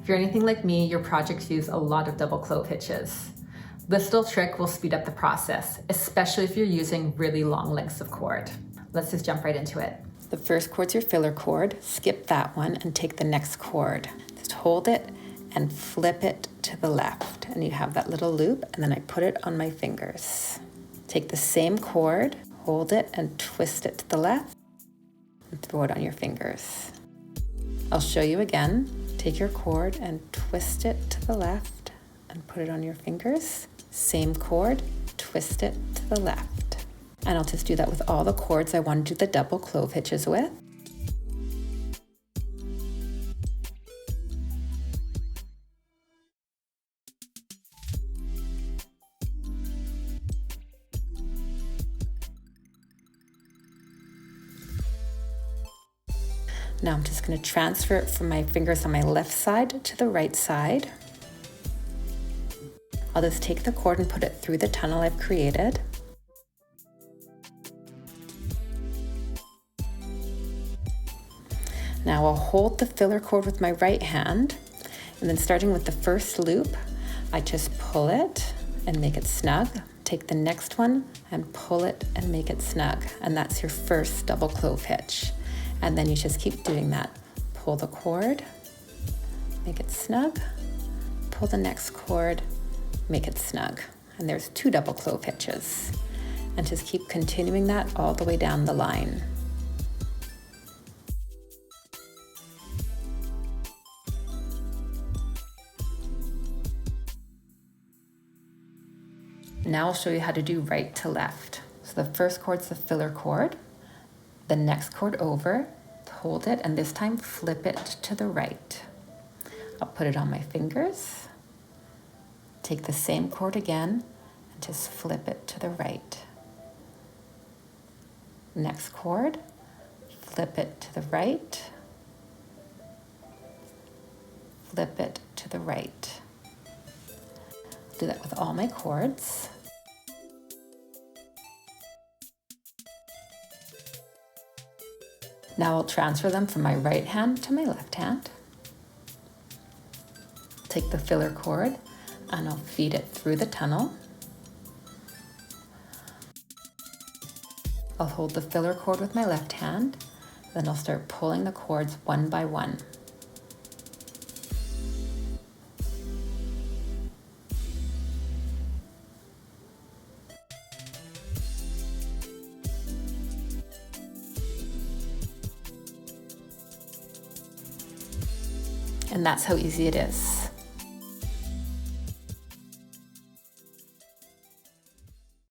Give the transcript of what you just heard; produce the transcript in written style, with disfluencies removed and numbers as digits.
If you're anything like me, your projects use a lot of double clove hitches. This little trick will speed up the process, especially if you're using really long lengths of cord. Let's just jump right into it. The first cord's your filler cord. Skip that one and take the next cord. Just hold it and flip it to the left. And you have that little loop, and then I put it on my fingers. Take the same cord, hold it and twist it to the left, and throw it on your fingers. I'll show you again. Take your cord and twist it to the left and put it on your fingers. Same cord, twist it to the left. And I'll just do that with all the cords I want to do the double clove hitches with. Now I'm just going to transfer it from my fingers on my left side to the right side. I'll just take the cord and put it through the tunnel I've created. Now I'll hold the filler cord with my right hand, and then starting with the first loop, I just pull it and make it snug. Take the next one and pull it and make it snug. And that's your first double clove hitch. And then you just keep doing that. Pull the cord, make it snug, pull the next cord, make it snug. And there's 2 double clove hitches. And just keep continuing that all the way down the line. Now I'll show you how to do right to left. So the first cord's the filler cord, the next cord over, hold it, and this time flip it to the right. I'll put it on my fingers, take the same cord again, and just flip it to the right. Next cord, flip it to the right, flip it to the right. I'll do that with all my cords. Now I'll transfer them from my right hand to my left hand. Take the filler cord and I'll feed it through the tunnel. I'll hold the filler cord with my left hand, then I'll start pulling the cords one by one. And that's how easy it is.